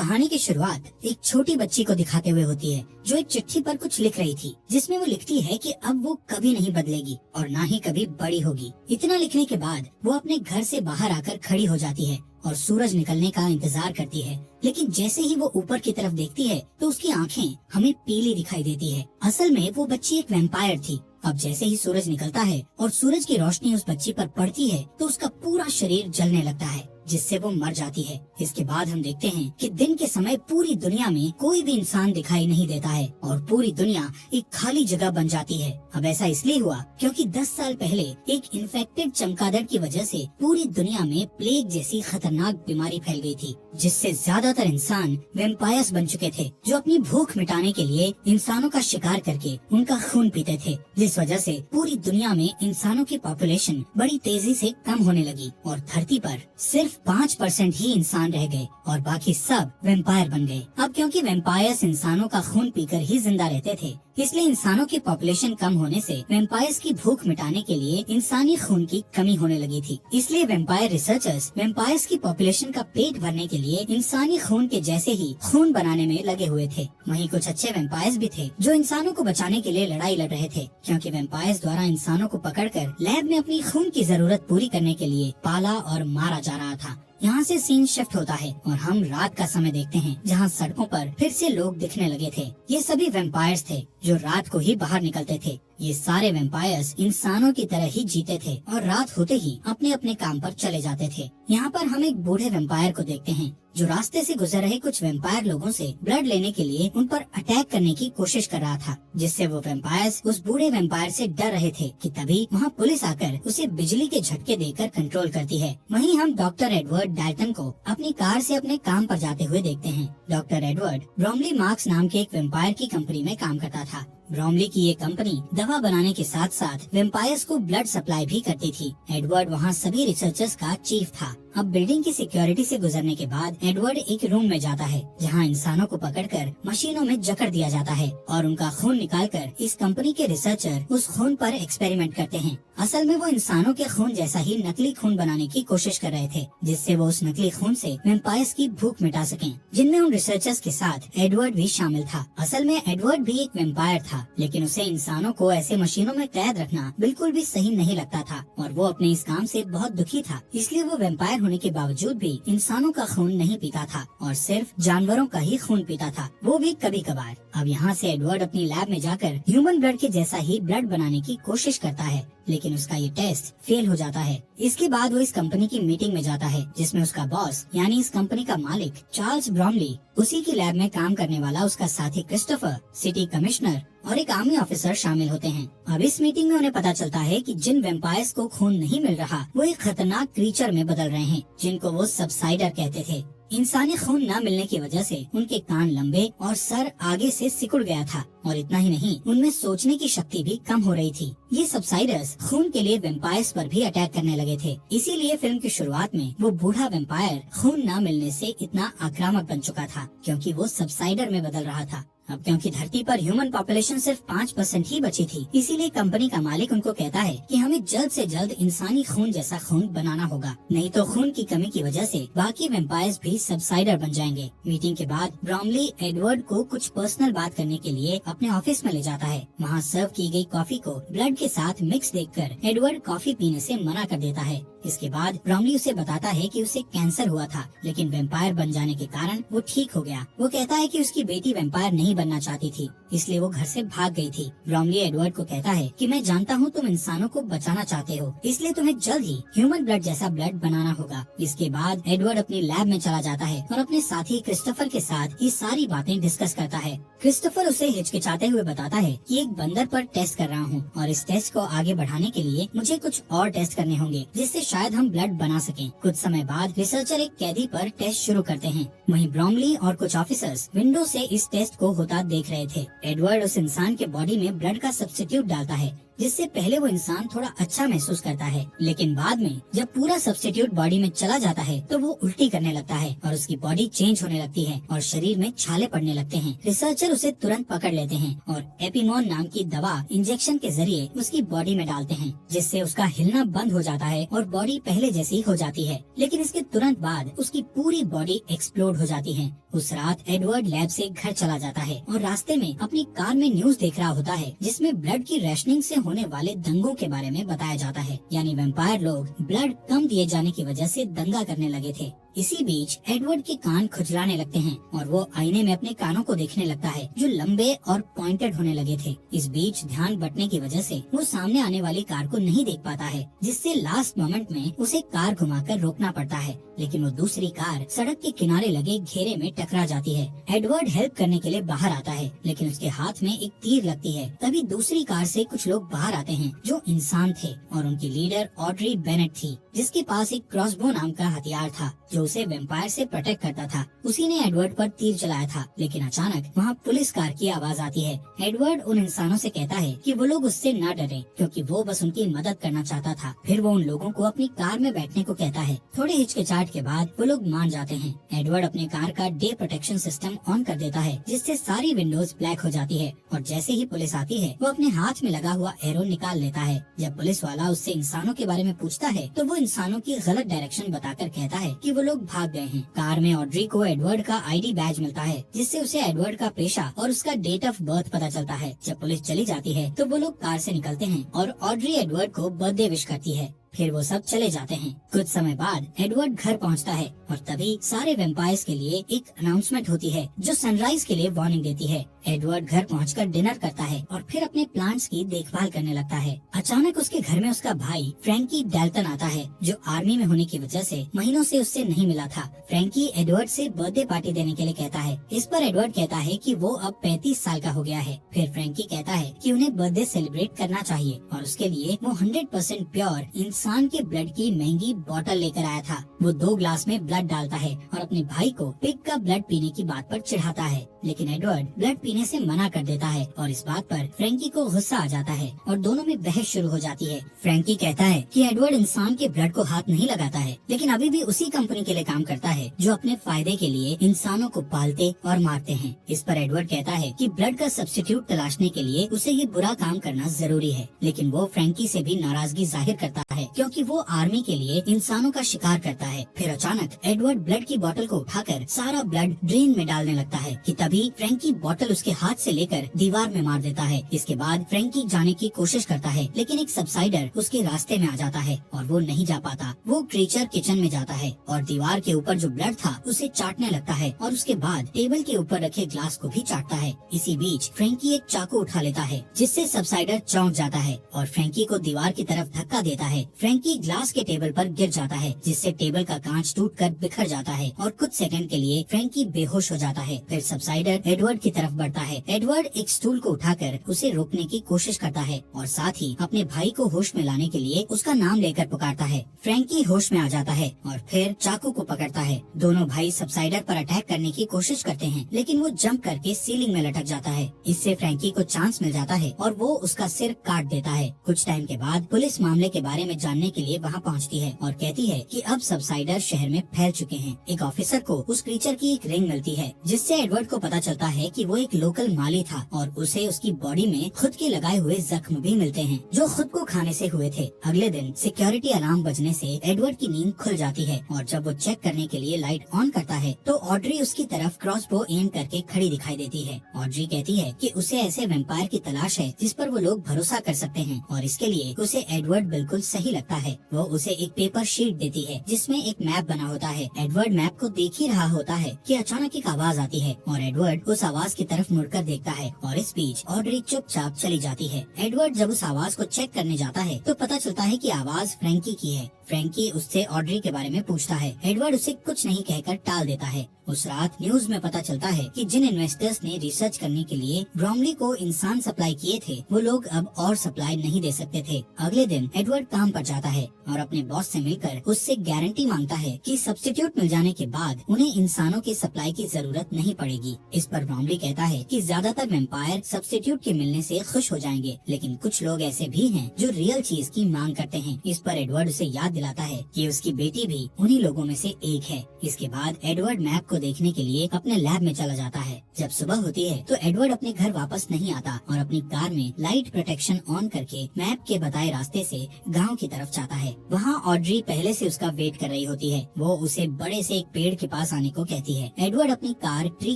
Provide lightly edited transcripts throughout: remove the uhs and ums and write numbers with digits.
कहानी की शुरुआत एक छोटी बच्ची को दिखाते हुए होती है जो एक चिट्ठी पर कुछ लिख रही थी, जिसमें वो लिखती है कि अब वो कभी नहीं बदलेगी और ना ही कभी बड़ी होगी। इतना लिखने के बाद वो अपने घर से बाहर आकर खड़ी हो जाती है और सूरज निकलने का इंतजार करती है। लेकिन जैसे ही वो ऊपर की तरफ देखती है तो उसकी आंखें हमें पीली दिखाई देती है। असल में वो बच्ची एक वैम्पायर थी। अब जैसे ही सूरज निकलता है और सूरज की रोशनी उस बच्ची पर पड़ती है तो उसका पूरा शरीर जलने लगता है, जिससे वो मर जाती है। इसके बाद हम देखते हैं कि दिन के समय पूरी दुनिया में कोई भी इंसान दिखाई नहीं देता है और पूरी दुनिया एक खाली जगह बन जाती है। अब ऐसा इसलिए हुआ क्योंकि 10 साल पहले एक इन्फेक्टेड चमगादड़ की वजह से पूरी दुनिया में प्लेग जैसी खतरनाक बीमारी फैल गई थी, जिससे ज्यादातर इंसान वैम्पायर्स बन चुके थे, जो अपनी भूख मिटाने के लिए इंसानों का शिकार करके उनका खून पीते थे। जिस वजह से पूरी दुनिया में इंसानों की पॉपुलेशन बड़ी तेजी से कम होने लगी और धरती पर सिर्फ 5% ही इंसान रह गए और बाकी सब वैम्पायर बन गए। अब क्योंकि वैम्पायर्स इंसानों का खून पीकर ही जिंदा रहते थे, इसलिए इंसानों की पॉपुलेशन कम होने से वैम्पायर्स की भूख मिटाने के लिए इंसानी खून की कमी होने लगी थी। इसलिए वैम्पायर रिसर्चर्स वैम्पायर्स की पॉपुलेशन का पेट भरने के लिए इंसानी खून के जैसे ही खून बनाने में लगे हुए थे। वहीं कुछ अच्छे वैम्पायर्स भी थे जो इंसानों को बचाने के लिए लड़ाई लड़ रहे थे, क्योंकि वैम्पायर्स द्वारा इंसानों को पकड़कर लैब में अपनी खून की जरूरत पूरी करने के लिए पाला और मारा जा रहा था। यहाँ से सीन शिफ्ट होता है और हम रात का समय देखते हैं, जहाँ सड़कों पर फिर से लोग दिखने लगे थे। ये सभी वैम्पायर्स थे जो रात को ही बाहर निकलते थे। ये सारे वैम्पायर्स इंसानों की तरह ही जीते थे और रात होते ही अपने अपने काम पर चले जाते थे। यहाँ पर हम एक बूढ़े वैम्पायर को देखते हैं जो रास्ते से गुजर रहे कुछ वैम्पायर लोगों से ब्लड लेने के लिए उन पर अटैक करने की कोशिश कर रहा था, जिससे वो वैम्पायर्स उस बूढ़े वैम्पायर से डर रहे थे कि तभी वहाँ पुलिस आकर उसे बिजली के झटके देकर कंट्रोल करती है। वहीं हम डॉक्टर एडवर्ड डाल्टन को अपनी कार से अपने काम पर जाते हुए देखते हैं। डॉक्टर एडवर्ड ब्रोमली मार्क्स नाम के एक वैम्पायर की कंपनी में काम करता था। ब्रोमली की ये कंपनी दवा बनाने के साथ साथ वैम्पायर्स को ब्लड सप्लाई भी करती थी। एडवर्ड वहाँ सभी रिसर्चर्स का चीफ था। अब बिल्डिंग की सिक्योरिटी से गुजरने के बाद एडवर्ड एक रूम में जाता है, जहाँ इंसानों को पकड़कर मशीनों में जकड़ दिया जाता है और उनका खून निकालकर इस कंपनी के रिसर्चर उस खून पर एक्सपेरिमेंट करते हैं। असल में वो इंसानों के खून जैसा ही नकली खून बनाने की कोशिश कर रहे थे, जिससे वो उस नकली खून से वैम्पायर्स की भूख मिटा सकें, जिनमें उन रिसर्चर्स के साथ एडवर्ड भी शामिल था। असल में एडवर्ड भी एक वैम्पायर था, लेकिन उसे इंसानों को ऐसे मशीनों में कैद रखना बिल्कुल भी सही नहीं लगता था और वो अपने इस काम से बहुत दुखी था। इसलिए वो वैम्पायर होने के बावजूद भी इंसानों का खून नहीं पीता था और सिर्फ जानवरों का ही खून पीता था, वो भी कभी कभार। अब यहाँ से एडवर्ड अपनी लैब में जाकर ह्यूमन ब्लड के जैसा ही ब्लड बनाने की कोशिश करता है, लेकिन उसका ये टेस्ट फेल हो जाता है। इसके बाद वो इस कंपनी की मीटिंग में जाता है, जिसमें उसका बॉस यानी इस कंपनी का मालिक चार्ल्स ब्रोमली, उसी की लैब में काम करने वाला उसका साथी क्रिस्टोफर, सिटी कमिश्नर और एक आर्मी ऑफिसर शामिल होते हैं। अब इस मीटिंग में उन्हें पता चलता है कि जिन वैम्पायर्स को खून नहीं मिल रहा वो एक खतरनाक क्रीचर में बदल रहे हैं, जिनको वो सबसाइडर कहते थे। इंसानी खून न मिलने की वजह से उनके कान लंबे और सर आगे से सिकुड़ गया था और इतना ही नहीं, उनमें सोचने की शक्ति भी कम हो रही थी। ये सबसाइडर्स खून के लिए वैम्पायर्स पर भी अटैक करने लगे थे। इसीलिए फिल्म की शुरुआत में वो बूढ़ा वैम्पायर खून न मिलने से इतना आक्रामक बन चुका था, क्योंकि वो सबसाइडर में बदल रहा था। अब क्योंकि धरती पर ह्यूमन पॉपुलेशन सिर्फ 5% ही बची थी, इसीलिए कंपनी का मालिक उनको कहता है कि हमें जल्द से जल्द इंसानी खून जैसा खून बनाना होगा, नहीं तो खून की कमी की वजह से बाकी वैम्पायर्स भी सबसाइडर बन जाएंगे। मीटिंग के बाद ब्रोमली एडवर्ड को कुछ पर्सनल बात करने के लिए अपने ऑफिस में ले जाता है। वहाँ सर्व की गई कॉफी को ब्लड के साथ मिक्स देखकर एडवर्ड कॉफी पीने से मना कर देता है। इसके बाद ब्रोमली उसे बताता है कि उसे कैंसर हुआ था, लेकिन वैम्पायर बन जाने के कारण वो ठीक हो गया। वो कहता है कि उसकी बेटी वैम्पायर नहीं बनना चाहती थी, इसलिए वो घर से भाग गई थी। ब्रोमली एडवर्ड को कहता है कि मैं जानता हूँ तुम इंसानों को बचाना चाहते हो, इसलिए तुम्हें जल्द ही ह्यूमन ब्लड जैसा ब्लड बनाना होगा। इसके बाद एडवर्ड अपनी लैब में चला जाता है और अपने साथी क्रिस्टोफर के साथ ये सारी बातें डिस्कस करता है। क्रिस्टोफर उसे हिचकिचाते हुए बताता है कि एक बंदर पर टेस्ट कर रहा हूँ और इस टेस्ट को आगे बढ़ाने के लिए मुझे कुछ और टेस्ट करने होंगे, जिससे शायद हम ब्लड बना सकें। कुछ समय बाद रिसर्चर एक कैदी पर टेस्ट शुरू करते हैं। वहीं ब्रोमली और कुछ ऑफिसर्स विंडो से इस टेस्ट को होता देख रहे थे। एडवर्ड उस इंसान के बॉडी में ब्लड का सब्स्टिट्यूट डालता है जिससे पहले वो इंसान थोड़ा अच्छा महसूस करता है, लेकिन बाद में जब पूरा सब्स्टिट्यूट बॉडी में चला जाता है तो वो उल्टी करने लगता है और उसकी बॉडी चेंज होने लगती है और शरीर में छाले पड़ने लगते हैं। रिसर्चर उसे तुरंत पकड़ लेते हैं और एपिमोन नाम की दवा इंजेक्शन के जरिए उसकी बॉडी में डालते हैं, जिससे उसका हिलना बंद हो जाता है और बॉडी पहले जैसी हो जाती है। लेकिन इसके तुरंत बाद उसकी पूरी बॉडी एक्सप्लोड हो जाती है। उस रात एडवर्ड लैब से घर चला जाता है और रास्ते में अपनी कार में न्यूज देख रहा होता है, जिसमें ब्लड की रैशनिंग से होने वाले दंगों के बारे में बताया जाता है। यानी वैम्पायर लोग ब्लड कम दिए जाने की वजह से दंगा करने लगे थे। इसी बीच एडवर्ड के कान खुजलाने लगते हैं और वो आईने में अपने कानों को देखने लगता है, जो लंबे और पॉइंटेड होने लगे थे। इस बीच ध्यान बटने की वजह से वो सामने आने वाली कार को नहीं देख पाता है, जिससे लास्ट मोमेंट में उसे कार घुमाकर रोकना पड़ता है। लेकिन वो दूसरी कार सड़क के किनारे लगे घेरे में टकरा जाती है। एडवर्ड हेल्प करने के लिए बाहर आता है, लेकिन उसके हाथ में एक तीर लगती है। तभी दूसरी कार से कुछ लोग बाहर आते हैं जो इंसान थे और उनकी लीडर ऑड्री बेनेट थी, जिसके पास एक क्रॉसबो नाम का हथियार था जो उसे वैम्पायर से प्रोटेक्ट करता था। उसी ने एडवर्ड पर तीर चलाया था, लेकिन अचानक वहाँ पुलिस कार की आवाज आती है। एडवर्ड उन इंसानों से कहता है कि वो लोग उससे न डरें, क्योंकि वो बस उनकी मदद करना चाहता था। फिर वो उन लोगों को अपनी कार में बैठने को कहता है। थोड़े हिचकिचाहट के बाद वो लोग मान जाते हैं। एडवर्ड अपने कार का डे प्रोटेक्शन सिस्टम ऑन कर देता है, जिससे सारी विंडोज ब्लैक हो जाती है और जैसे ही पुलिस आती है वो अपने हाथ में लगा हुआ एरो निकाल लेता है। जब पुलिस वाला उससे इंसानों के बारे में पूछता है तो वो इंसानों की गलत डायरेक्शन बताकर कहता है कि वो लोग भाग गए हैं। कार में ऑड्री को एडवर्ड का आईडी बैज मिलता है, जिससे उसे एडवर्ड का पेशा और उसका डेट ऑफ बर्थ पता चलता है। जब पुलिस चली जाती है तो वो लोग कार से निकलते हैं और ऑड्री एडवर्ड को बर्थडे विश करती है। फिर वो सब चले जाते हैं। कुछ समय बाद एडवर्ड घर पहुंचता है और तभी सारे वैम्पायर्स के लिए एक अनाउंसमेंट होती है जो सनराइज के लिए वार्निंग देती है। एडवर्ड घर पहुंचकर डिनर करता है और फिर अपने प्लांट्स की देखभाल करने लगता है। अचानक उसके घर में उसका भाई फ्रैंकी डैल्टन आता है, जो आर्मी में होने की वजह से महीनों से उससे नहीं मिला था। फ्रैंकी एडवर्ड से बर्थडे पार्टी देने के लिए कहता है। इस पर एडवर्ड कहता है कि वो अब 35 साल का हो गया है। फिर फ्रैंकी कहता है कि उन्हें बर्थडे सेलिब्रेट करना चाहिए और उसके लिए वो 100% प्योर इंसान के ब्लड की महंगी बोतल लेकर आया था। वो 2 ग्लास में ब्लड डालता है और अपने भाई को पिग का ब्लड पीने की बात पर चिढ़ाता है, लेकिन एडवर्ड ब्लड पीने से मना कर देता है और इस बात पर फ्रैंकी को गुस्सा आ जाता है और दोनों में बहस शुरू हो जाती है। फ्रैंकी कहता है कि एडवर्ड इंसान के ब्लड को हाथ नहीं लगाता है, लेकिन अभी भी उसी कंपनी के लिए काम करता है जो अपने फायदे के लिए इंसानों को पालते और मारते हैं। इस पर एडवर्ड कहता है कि ब्लड का सब्स्टिट्यूट तलाशने के लिए उसे ये बुरा काम करना जरूरी है, लेकिन वो फ्रैंकी से भी नाराजगी जाहिर करता है क्योंकि वो आर्मी के लिए इंसानों का शिकार करता है। फिर अचानक एडवर्ड ब्लड की बोतल को उठाकर सारा ब्लड ड्रेन में डालने लगता है कि तभी फ्रैंकी बोतल उसके हाथ से लेकर दीवार में मार देता है। इसके बाद फ्रैंकी जाने की कोशिश करता है, लेकिन एक सबसाइडर उसके रास्ते में आ जाता है और वो नहीं जा पाता। वो क्रीचर किचन में जाता है और दीवार के ऊपर जो ब्लड था उसे चाटने लगता है और उसके बाद टेबल के ऊपर रखे ग्लास को भी चाटता है। इसी बीच फ्रैंकी एक चाकू उठा लेता है, जिससे सबसाइडर चौंक जाता है और फ्रैंकी को दीवार की तरफ धक्का देता है। फ्रैंकी ग्लास के टेबल पर गिर जाता है, जिससे टेबल का कांच टूटकर बिखर जाता है और कुछ सेकंड के लिए फ्रैंकी बेहोश हो जाता है। फिर सबसाइडर एडवर्ड की तरफ बढ़ता है। एडवर्ड एक स्टूल को उठाकर उसे रोकने की कोशिश करता है और साथ ही अपने भाई को होश में लाने के लिए उसका नाम लेकर पुकारता है। फ्रैंकी होश में आ जाता है और फिर चाकू को पकड़ता है। दोनों भाई सबसाइडर पर अटैक करने की कोशिश करते हैं, लेकिन वो जंप करके सीलिंग में लटक जाता है। इससे फ्रैंकी को चांस मिल जाता है और वो उसका सिर काट देता है। कुछ टाइम के बाद पुलिस मामले के बारे में जानने के लिए वहाँ पहुँचती है और कहती है कि अब सबसाइडर शहर में फैल चुके हैं। एक ऑफिसर को उस क्रीचर की एक रिंग मिलती है, जिससे एडवर्ड को पता चलता है कि वो एक लोकल माली था और उसे उसकी बॉडी में खुद के लगाए हुए जख्म भी मिलते हैं, जो खुद को खाने से हुए थे। अगले दिन सिक्योरिटी अलार्म बजने से एडवर्ड की नींद खुल जाती है और जब वो चेक करने के लिए लाइट ऑन करता है तो ऑड्री उसकी तरफ क्रॉसबो एम करके खड़ी दिखाई देती है। ऑड्री कहती है कि उसे ऐसे वैम्पायर की तलाश है जिस पर वो लोग भरोसा कर सकते हैं और इसके लिए उसे एडवर्ड बिल्कुल सही लगता है। वो उसे एक पेपर शीट देती है जिसमें एक मैप बना होता है। एडवर्ड मैप को देख ही रहा होता है कि अचानक एक आवाज आती है और एडवर्ड उस आवाज की तरफ मुड़कर देखता है और इस बीच ऑड्री चुपचाप चली जाती है। एडवर्ड जब उस आवाज को चेक करने जाता है तो पता चलता है कि आवाज फ्रैंकी की है। फ्रैंकी उससे ऑड्री के बारे में पूछता है। एडवर्ड उसे कुछ नहीं कहकर टाल देता है। उस रात न्यूज में पता चलता है कि जिन इन्वेस्टर्स ने रिसर्च करने के लिए ब्रॉमली को इंसान सप्लाई किए थे, वो लोग अब और सप्लाई नहीं दे सकते थे। अगले दिन एडवर्ड काम पर जाता है और अपने बॉस से मिलकर उससे गारंटी मांगता है कि सब्स्टिट्यूट मिल जाने के बाद उन्हें इंसानों की सप्लाई की जरूरत नहीं पड़ेगी। इस पर ब्रॉमली कहता है कि ज्यादातर वेम्पायर सब्स्टिट्यूट के मिलने से खुश हो जाएंगे, लेकिन कुछ लोग ऐसे भी हैं जो रियल चीज की मांग करते हैं। इस पर एडवर्ड उसे याद दिलाता है कि उसकी बेटी भी उन्हीं लोगों में से एक है। इसके बाद एडवर्ड मैप को देखने के लिए अपने लैब में चला जाता है। जब सुबह होती है तो एडवर्ड अपने घर वापस नहीं आता और अपनी कार में लाइट प्रोटेक्शन ऑन करके मैप के बताए रास्ते से गांव की तरफ जाता है। वहाँ ऑड्री पहले से उसका वेट कर रही होती है। वो उसे बड़े से एक पेड़ के पास आने को कहती है। एडवर्ड अपनी कार ट्री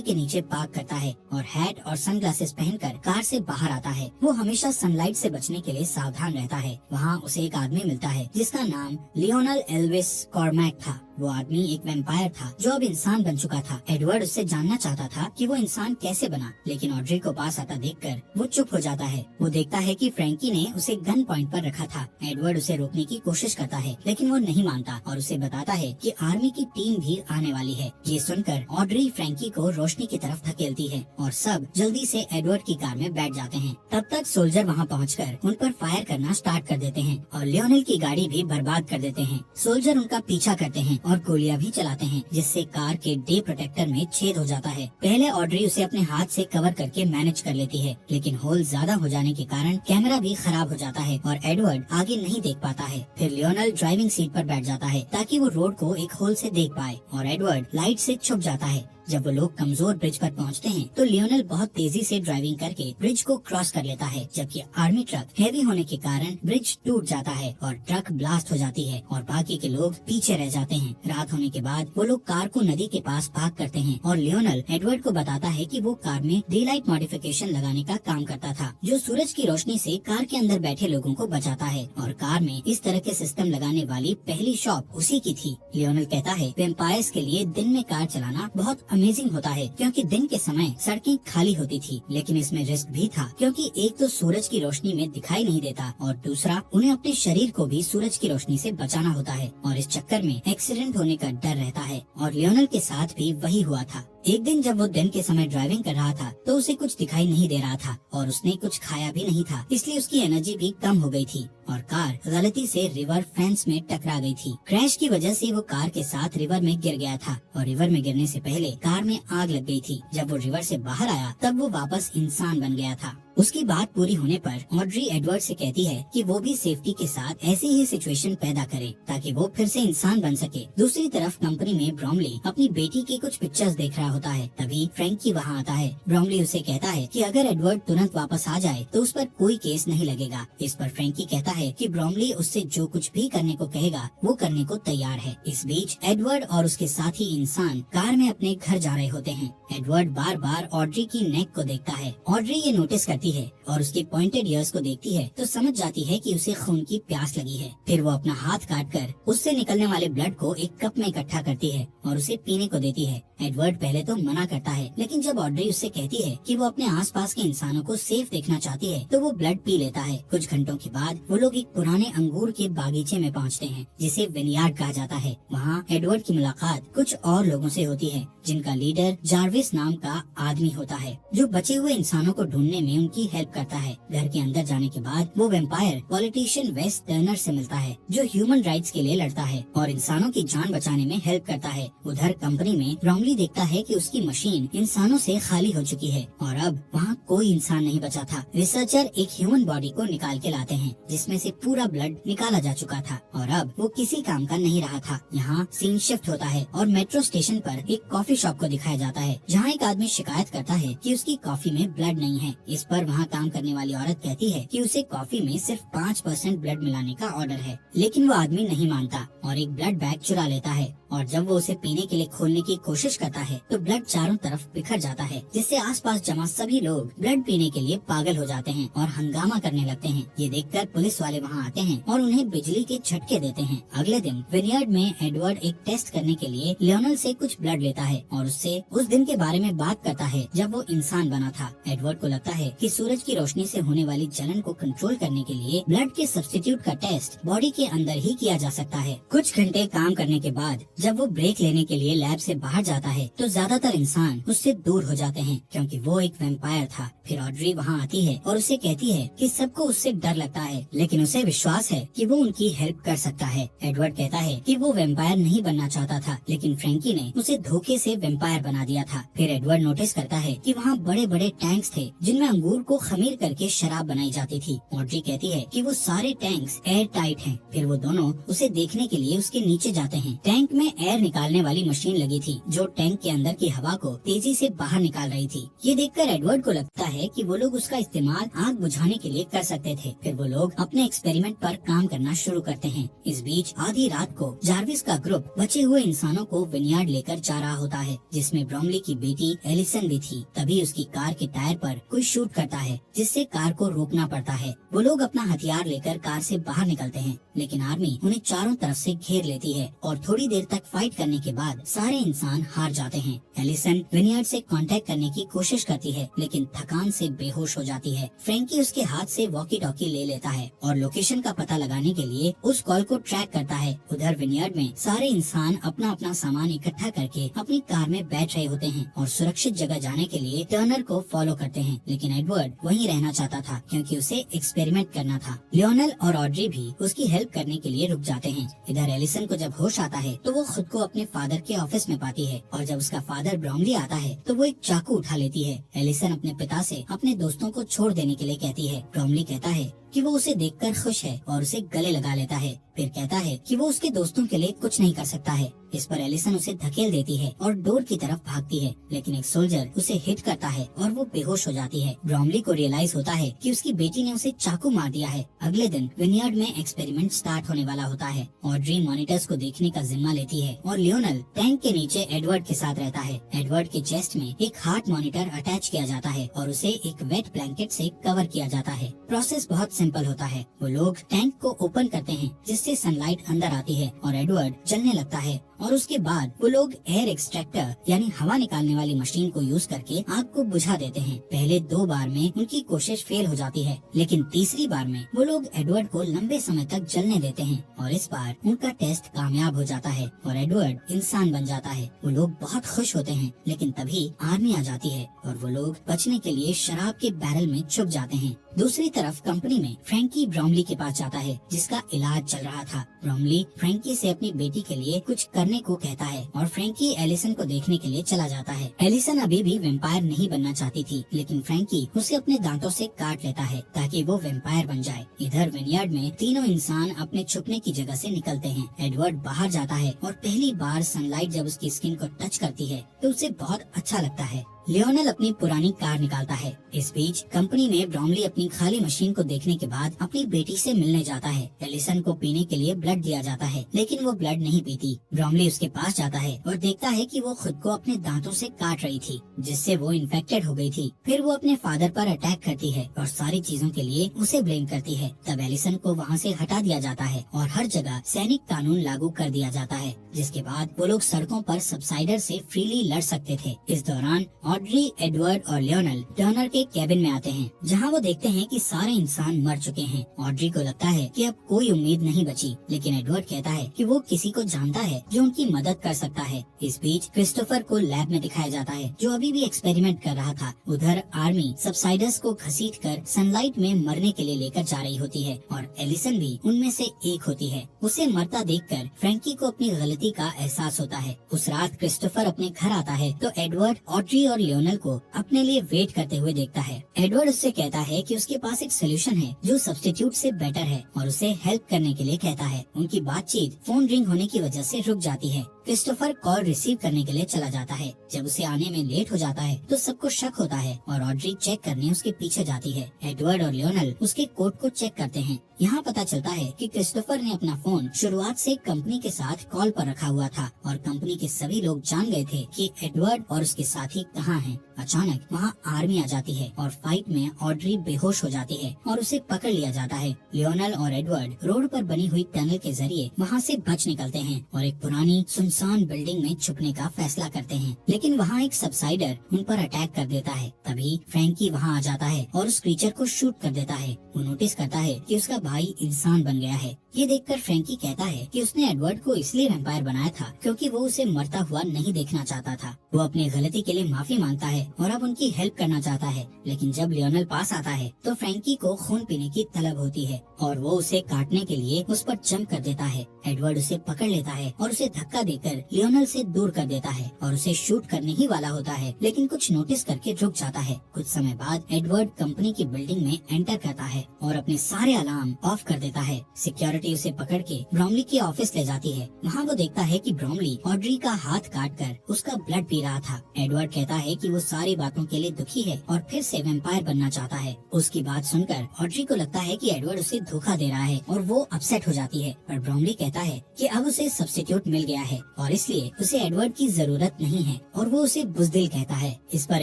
के नीचे पार्क करता है और हैट और सनग्लासेस पहनकर कार से बाहर आता है। वो हमेशा सनलाइट से बचने के लिए सावधान रहता है। वहाँ उसे एक आदमी मिलता है जिसका नाम लियोनल एल्विस कॉर्मैक था। वो आदमी एक वैम्पायर था जो अब इंसान बन चुका था। एडवर्ड उससे जानना चाहता था कि वो इंसान कैसे बना, लेकिन ऑड्री को पास आता देखकर वो चुप हो जाता है। वो देखता है कि फ्रैंकी ने उसे गन पॉइंट पर रखा था। एडवर्ड उसे रोकने की कोशिश करता है, लेकिन वो नहीं मानता और उसे बताता है कि आर्मी की टीम भी आने वाली है। ये सुनकर ऑड्री फ्रैंकी को रोशनी की तरफ धकेलती है और सब जल्दी से एडवर्ड की कार में बैठ जाते हैं। तब तक सोल्जर वहाँ पहुँचकर उन पर फायर करना स्टार्ट कर देते हैं और लियोनेल की गाड़ी भी बर्बाद कर देते हैं। सोल्जर उनका पीछा करते हैं और गोलियां भी चलाते हैं, जिससे कार के डे प्रोटेक्टर में छेद हो जाता है। पहले ऑड्री उसे अपने हाथ से कवर करके मैनेज कर लेती है, लेकिन होल ज्यादा हो जाने के कारण कैमरा भी खराब हो जाता है और एडवर्ड आगे नहीं देख पाता है। फिर लियोनेल ड्राइविंग सीट पर बैठ जाता है ताकि वो रोड को एक होल से देख पाए और एडवर्ड लाइट से छुप जाता है। जब वो लोग कमजोर ब्रिज पर पहुंचते हैं तो लियोनेल बहुत तेजी से ड्राइविंग करके ब्रिज को क्रॉस कर लेता है, जबकि आर्मी ट्रक हेवी होने के कारण ब्रिज टूट जाता है और ट्रक ब्लास्ट हो जाती है और बाकी के लोग पीछे रह जाते हैं। रात होने के बाद वो लोग कार को नदी के पास पार्क करते हैं और लियोनेल एडवर्ड को बताता है कि वो कार में डे लाइट मॉडिफिकेशन लगाने का काम करता था, जो सूरज की रोशनी से कार के अंदर बैठे लोगों को बचाता है, और कार में इस तरह के सिस्टम लगाने वाली पहली शॉप उसी की थी। लियोनेल कहता है वेम्पायर्स के लिए दिन में कार चलाना बहुत अमेजिंग होता है, क्योंकि दिन के समय सड़कें खाली होती थी, लेकिन इसमें रिस्क भी था, क्योंकि एक तो सूरज की रोशनी में दिखाई नहीं देता और दूसरा उन्हें अपने शरीर को भी सूरज की रोशनी से बचाना होता है और इस चक्कर में एक्सीडेंट होने का डर रहता है। और लियोनेल के साथ भी वही हुआ था। एक दिन जब वो दिन के समय ड्राइविंग कर रहा था तो उसे कुछ दिखाई नहीं दे रहा था और उसने कुछ खाया भी नहीं था, इसलिए उसकी एनर्जी भी कम हो गई थी और कार गलती से रिवर फेंस में टकरा गई थी। क्रैश की वजह से वो कार के साथ रिवर में गिर गया था और रिवर में गिरने से पहले कार में आग लग गई थी। जब वो रिवर से बाहर आया तब वो वापस इंसान बन गया था। उसकी बात पूरी होने पर ऑड्री एडवर्ड से कहती है कि वो भी सेफ्टी के साथ ऐसी ही सिचुएशन पैदा करे ताकि वो फिर से इंसान बन सके। दूसरी तरफ कंपनी में ब्रॉमली अपनी बेटी की कुछ पिक्चर्स देख रहा होता है, तभी फ्रैंकी वहाँ आता है। ब्रॉमली उसे कहता है कि अगर एडवर्ड तुरंत वापस आ जाए तो उस पर कोई केस नहीं लगेगा। इस पर फ्रैंकी कहता है कि ब्रॉमली उससे जो कुछ भी करने को कहेगा वो करने को तैयार है। इस बीच एडवर्ड और उसके साथी इंसान कार में अपने घर जा रहे होते हैं। एडवर्ड बार बार ऑड्री की नेक को देखता है। ऑड्री ये नोटिस करती है और उसके पॉइंटेड ईयर्स को देखती है तो समझ जाती है कि उसे खून की प्यास लगी है। फिर वो अपना हाथ काटकर उससे निकलने वाले ब्लड को एक कप में इकट्ठा करती है और उसे पीने को देती है। एडवर्ड पहले तो मना करता है, लेकिन जब ऑड्री उससे कहती है कि वो अपने आसपास के इंसानों को सेफ देखना चाहती है तो वो ब्लड पी लेता है। कुछ घंटों के बाद वो लोग एक पुराने अंगूर के बागीचे में पहुंचते हैं जिसे विनयार्ड कहा जाता है। वहाँ एडवर्ड की मुलाकात कुछ और लोगों से होती है जिनका लीडर जार्विस नाम का आदमी होता है, जो बचे हुए इंसानों को ढूंढने में उनकी हेल्प करता है। घर के अंदर जाने के बाद वो वेम्पायर पॉलिटिशियन वेस टर्नर से मिलता है, जो ह्यूमन राइट्स के लिए लड़ता है और इंसानों की जान बचाने में हेल्प करता है। उधर कंपनी में ब्रॉमली देखता है कि उसकी मशीन इंसानों से खाली हो चुकी है और अब वहाँ कोई इंसान नहीं बचा था। रिसर्चर एक ह्यूमन बॉडी को निकाल के लाते हैं जिसमें से पूरा ब्लड निकाला जा चुका था और अब वो किसी काम का नहीं रहा था। यहाँ सीन शिफ्ट होता है और मेट्रो स्टेशन पर एक कॉफी शॉप को दिखाया जाता है, जहाँ एक आदमी शिकायत करता है कि उसकी कॉफी में ब्लड नहीं है। इस पर वहाँ काम करने वाली औरत कहती है कि उसे कॉफी में सिर्फ 5% ब्लड मिलाने का ऑर्डर है, लेकिन वो आदमी नहीं मानता और एक ब्लड बैग चुरा लेता है और जब वो उसे पीने के लिए खोलने की कोशिश करता है तो ब्लड चारों तरफ बिखर जाता है, जिससे आसपास जमा सभी लोग ब्लड पीने के लिए पागल हो जाते हैं और हंगामा करने लगते हैं। ये देखकर पुलिस वाले वहाँ आते हैं और उन्हें बिजली के झटके देते हैं। अगले दिन विनयार्ड में एडवर्ड एक टेस्ट करने के लिए लियोनेल से कुछ ब्लड लेता है और उससे उस दिन के बारे में बात करता है जब वो इंसान बना था। एडवर्ड को लगता है कि सूरज की रोशनी से होने वाली जलन को कंट्रोल करने के लिए ब्लड के सब्स्टिट्यूट का टेस्ट बॉडी के अंदर ही किया जा सकता है। कुछ घंटे काम करने के बाद जब वो ब्रेक लेने के लिए लैब से बाहर जाता है तो ज्यादातर इंसान उससे दूर हो जाते हैं क्योंकि वो एक वैम्पायर था। फिर ऑड्री वहाँ आती है और उसे कहती है कि सबको उससे डर लगता है, लेकिन उसे विश्वास है कि वो उनकी हेल्प कर सकता है। एडवर्ड कहता है कि वो वैम्पायर नहीं बनना चाहता था, लेकिन फ्रैंकी ने उसे धोखे से वैम्पायर बना दिया था। फिर एडवर्ड नोटिस करता है कि वहाँ बड़े बड़े टैंक्स थे जिनमें अंगूर को खमीर करके शराब बनाई जाती थी। ऑड्री कहती है कि वो सारे टैंक्स एयर टाइट हैं। फिर वो दोनों उसे देखने के लिए उसके नीचे जाते हैं। टैंक में एयर निकालने वाली मशीन लगी थी जो टैंक के अंदर की हवा को तेजी से बाहर निकाल रही थी। ये देखकर एडवर्ड को लगता है कि वो लोग उसका इस्तेमाल आग बुझाने के लिए कर सकते थे। फिर वो लोग अपने एक्सपेरिमेंट पर काम करना शुरू करते हैं। इस बीच आधी रात को जार्विस का ग्रुप बचे हुए इंसानों को विनयार्ड लेकर जा रहा होता है, जिसमें ब्रोमली की बेटी एलिसन भी थी। तभी उसकी कार के टायर पर कोई शूट करता है, जिससे कार को रोकना पड़ता है। वो लोग अपना हथियार लेकर कार से बाहर निकलते हैं, लेकिन आर्मी उन्हें चारों तरफ से घेर लेती है और थोड़ी देर तक फाइट करने के बाद सारे इंसान हार जाते हैं। एलिसन विनयार्ड से कांटेक्ट करने की कोशिश करती है, लेकिन थकान से बेहोश हो जाती है। फ्रैंकी उसके हाथ से वॉकी टॉकी ले लेता है और लोकेशन का पता लगाने के लिए उस कॉल को ट्रैक करता है। उधर विनयार्ड में सारे इंसान अपना अपना सामान इकट्ठा करके अपनी कार में बैठ रहे होते हैं और सुरक्षित जगह जाने के लिए टर्नर को फॉलो करते हैं, लेकिन एडवर्ड वहीं रहना चाहता था क्योंकि उसे एक्सपेरिमेंट करना था। लियोनेल और ऑड्री भी उसकी हेल्प करने के लिए रुक जाते हैं। इधर एलिसन को जब होश आता है तो वो खुद को अपने फादर के ऑफिस में पाती है और जब उसका फादर ब्रोमली आता है तो वो एक चाकू उठा लेती है। एलिसन अपने पिता से अपने दोस्तों को छोड़ देने के लिए कहती है। ब्रोमली कहता है कि वो उसे देखकर खुश है और उसे गले लगा लेता है। फिर कहता है कि वो उसके दोस्तों के लिए कुछ नहीं कर सकता है। इस पर एलिसन उसे धकेल देती है और डोर की तरफ भागती है, लेकिन एक सोल्जर उसे हिट करता है और वो बेहोश हो जाती है। ब्रोमली को रियलाइज होता है कि उसकी बेटी ने उसे चाकू मार दिया है। अगले दिन विनयार्ड में एक्सपेरिमेंट स्टार्ट होने वाला होता है। ऑड्री मॉनिटर्स को देखने का जिम्मा लेती है और लियोनेल टैंक के नीचे एडवर्ड के साथ रहता है। एडवर्ड के चेस्ट में एक हार्ट मॉनिटर अटैच किया जाता है और उसे एक वेट ब्लैंकेट से कवर किया जाता है। प्रोसेस बहुत सिंपल होता है। वो लोग टैंक को ओपन करते हैं जिससे सनलाइट अंदर आती है और एडवर्ड जलने लगता है और उसके बाद वो लोग एयर एक्सट्रैक्टर यानी हवा निकालने वाली मशीन को यूज करके आग को बुझा देते हैं। पहले 2 बार में उनकी कोशिश फेल हो जाती है, लेकिन तीसरी बार में वो लोग एडवर्ड को लंबे समय तक जलने देते हैं और इस बार उनका टेस्ट कामयाब हो जाता है और एडवर्ड इंसान बन जाता है। वो लोग बहुत खुश होते हैं, लेकिन तभी आर्मी आ जाती है और वो लोग बचने के लिए शराब के बैरल में छुप जाते हैं। दूसरी तरफ कंपनी में फ्रैंकी ब्रोमली के पास जाता है जिसका इलाज चल रहा था। ब्रोमली फ्रैंकी से अपनी बेटी के लिए कुछ करने को कहता है और फ्रैंकी एलिसन को देखने के लिए चला जाता है। एलिसन अभी भी वैम्पायर नहीं बनना चाहती थी, लेकिन फ्रैंकी उसे अपने दांतों से काट लेता है ताकि वो वैम्पायर बन जाए। इधर विनयार्ड में तीनों इंसान अपने छुपने की जगह से निकलते हैं। एडवर्ड बाहर जाता है और पहली बार सनलाइट जब उसकी स्किन को टच करती है तो उसे बहुत अच्छा लगता है। लियोनेल अपनी पुरानी कार निकालता है। इस बीच कंपनी में ब्रोमली अपनी खाली मशीन को देखने के बाद अपनी बेटी से मिलने जाता है। एलिसन को पीने के लिए ब्लड दिया जाता है, लेकिन वो ब्लड नहीं पीती। ब्रोमली उसके पास जाता है और देखता है कि वो खुद को अपने दांतों से काट रही थी, जिससे वो इन्फेक्टेड हो गई थी। फिर वो अपने फादर पर अटैक करती है और सारी चीजों के लिए उसे ब्लेम करती है। तब एलिसन को वहाँ से हटा दिया जाता है और हर जगह सैनिक कानून लागू कर दिया जाता है, जिसके बाद वो लोग सड़कों पर सबसाइडर से फ्रीली लड़ सकते थे। इस दौरान ऑड्री, एडवर्ड और लियोनेल टर्नर के कैबिन में आते हैं, जहां वो देखते हैं कि सारे इंसान मर चुके हैं। ऑड्री को लगता है कि अब कोई उम्मीद नहीं बची, लेकिन एडवर्ड कहता है कि वो किसी को जानता है जो उनकी मदद कर सकता है। इस बीच क्रिस्टोफर को लैब में दिखाया जाता है, जो अभी भी एक्सपेरिमेंट कर रहा था। उधर आर्मी सबसाइडर्स को घसीटकर सनलाइट में मरने के लिए लेकर जा रही होती है और एलिसन भी उनमें से एक होती है। उसे मरता देखकर फ्रैंकी को अपनी गलती का एहसास होता है। उस रात क्रिस्टोफर अपने घर आता है तो एडवर्ड, ऑड्री और लियोनेल को अपने लिए वेट करते हुए देखता है। एडवर्ड उससे कहता है कि उसके पास एक सोल्यूशन है जो सब्स्टिट्यूट से बेटर है और उसे हेल्प करने के लिए कहता है। उनकी बातचीत फोन रिंग होने की वजह से रुक जाती है। क्रिस्टोफर कॉल रिसीव करने के लिए चला जाता है। जब उसे आने में लेट हो जाता है तो सबको शक होता है और ऑड्री चेक करने उसके पीछे जाती है। एडवर्ड और लियोनेल उसके कोट को चेक करते हैं। यहाँ पता चलता है कि क्रिस्टोफर ने अपना फोन शुरुआत से कंपनी के साथ कॉल पर रखा हुआ था और कंपनी के सभी लोग जान गए थे कि एडवर्ड और उसके साथी कहाँ हैं। अचानक वहाँ आर्मी आ जाती है और फाइट में ऑड्री बेहोश हो जाती है और उसे पकड़ लिया जाता है। लियोनल और एडवर्ड रोड पर बनी हुई टनल के जरिए वहाँ से बच निकलते हैं और एक पुरानी सुनसान बिल्डिंग में छुपने का फैसला करते हैं, लेकिन वहाँ एक सबसाइडर उन पर अटैक कर देता है। तभी फ्रैंकी वहाँ आ जाता है और उस क्रीचर को शूट कर देता है। वो नोटिस करता है कि उसका भाई इंसान बन गया है। ये देखकर फ्रैंकी कहता है कि उसने एडवर्ड को इसलिए वैम्पायर बनाया था क्योंकि वो उसे मरता हुआ नहीं देखना चाहता था। वो अपनी गलती के लिए माफी मांगता है और अब उनकी हेल्प करना चाहता है, लेकिन जब लियोनल पास आता है तो फ्रैंकी को खून पीने की तलब होती है और वो उसे काटने के लिए उस पर जंप कर देता है। एडवर्ड उसे पकड़ लेता है और उसे धक्का देकर लियोनल से दूर कर देता है और उसे शूट करने ही वाला होता है, लेकिन कुछ नोटिस करके रुक जाता है। कुछ समय बाद एडवर्ड कंपनी की बिल्डिंग में एंटर करता है और अपने सारे अलार्म ऑफ कर देता है। सिक्योरिटी उसे पकड़ के ब्रॉमली के ऑफिस ले जाती है। वहाँ वो देखता है कि ब्रॉमली ऑड्री का हाथ काट कर उसका ब्लड पी रहा था। एडवर्ड कहता है कि वो सारी बातों के लिए दुखी है और फिर से वैम्पायर बनना चाहता है। उसकी बात सुनकर ऑड्री को लगता है कि एडवर्ड उसे धोखा दे रहा है और वो अपसेट हो जाती है, पर ब्रॉमली कहता है कि अब उसे सब्स्टिट्यूट मिल गया है और इसलिए उसे एडवर्ड की जरूरत नहीं है और वो उसे बुजदिल कहता है। इस पर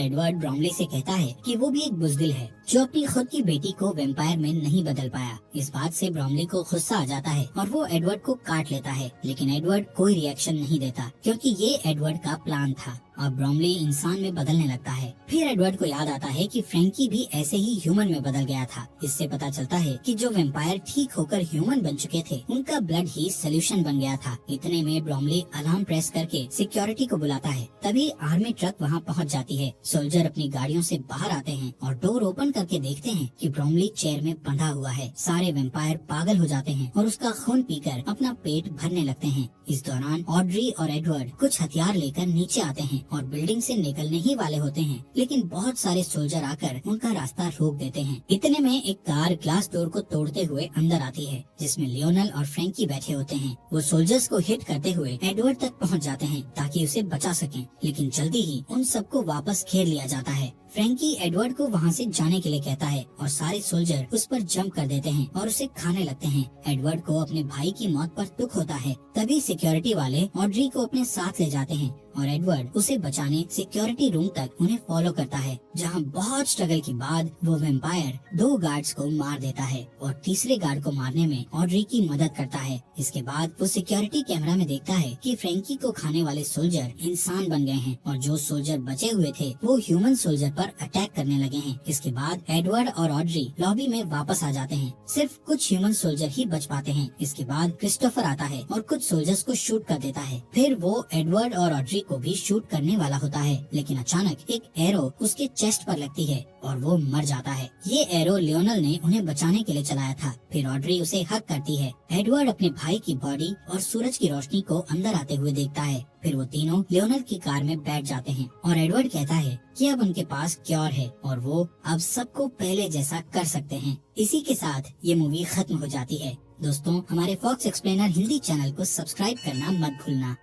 एडवर्ड ब्रॉमली से कहता है कि वो भी एक बुजदिल है जो अपनी खुद की बेटी को वैम्पायर में नहीं बदल पाया। इस बात से ब्रॉमली को गुस्सा आ जाता है और वो एडवर्ड को काट लेता है, लेकिन एडवर्ड कोई रिएक्शन नहीं देता क्योंकि ये एडवर्ड का प्लान था। अब ब्रॉमली इंसान में बदलने लगता है। फिर एडवर्ड को याद आता है कि फ्रैंकी भी ऐसे ही ह्यूमन में बदल गया था। इससे पता चलता है कि जो वैम्पायर ठीक होकर ह्यूमन बन चुके थे उनका ब्लड ही सोल्यूशन बन गया था। इतने में ब्रॉमली अलार्म प्रेस करके सिक्योरिटी को बुलाता है। तभी आर्मी ट्रक वहाँ पहुँच जाती है। सोल्जर अपनी गाड़ियों से बाहर आते हैं और डोर ओपन करके देखते हैं कि ब्रॉमली चेयर में बंधा हुआ है। सारे वैम्पायर पागल हो जाते हैं और उसका खून पीकर अपना पेट भरने लगते हैं। इस दौरान ऑड्री और एडवर्ड कुछ हथियार लेकर नीचे आते हैं और बिल्डिंग से निकलने ही वाले होते हैं, लेकिन बहुत सारे सोल्जर आकर उनका रास्ता रोक देते हैं। इतने में एक कार ग्लास डोर को तोड़ते हुए अंदर आती है, जिसमें लियोनल और फ्रैंकी बैठे होते हैं। वो सोल्जर्स को हिट करते हुए एडवर्ड तक पहुंच जाते हैं ताकि उसे बचा सकें, लेकिन जल्दी ही उन सबको वापस घेर लिया जाता है। फ्रैंकी एडवर्ड को वहाँ से जाने के लिए कहता है और सारे सोल्जर उस पर जंप कर देते हैं और उसे खाने लगते हैं। एडवर्ड को अपने भाई की मौत पर दुख होता है। तभी सिक्योरिटी वाले ऑड्री को अपने साथ ले जाते हैं और एडवर्ड उसे बचाने सिक्योरिटी रूम तक उन्हें फॉलो करता है, जहाँ बहुत स्ट्रगल के बाद वो वैम्पायर 2 गार्ड्स को मार देता है और तीसरे गार्ड को मारने में ऑड्री की मदद करता है। इसके बाद वो सिक्योरिटी कैमरा में देखता है कि फ्रैंकी को खाने वाले सोल्जर इंसान बन गए हैं और जो सोल्जर बचे हुए थे वो ह्यूमन सोल्जर पर अटैक करने लगे हैं। इसके बाद एडवर्ड और ऑड्री लॉबी में वापस आ जाते हैं। सिर्फ कुछ ह्यूमन सोल्जर ही बच पाते हैं। इसके बाद क्रिस्टोफर आता है और कुछ सोल्जर्स को शूट कर देता है। फिर वो एडवर्ड और ऑड्री को भी शूट करने वाला होता है, लेकिन अचानक एक एरो उसके चेस्ट पर लगती है और वो मर जाता है। ये एरो लियोनल ने उन्हें बचाने के लिए चलाया था। फिर ऑड्री उसे हक करती है। एडवर्ड अपने भाई की बॉडी और सूरज की रोशनी को अंदर आते हुए देखता है। फिर वो तीनों लियोनल की कार में बैठ जाते हैं और एडवर्ड कहता है कि अब उनके पास क्योर है और वो अब सबको पहले जैसा कर सकते हैं। इसी के साथ ये मूवी खत्म हो जाती है। दोस्तों, हमारे फॉक्स एक्सप्लेनर हिंदी चैनल को सब्सक्राइब करना मत भूलना।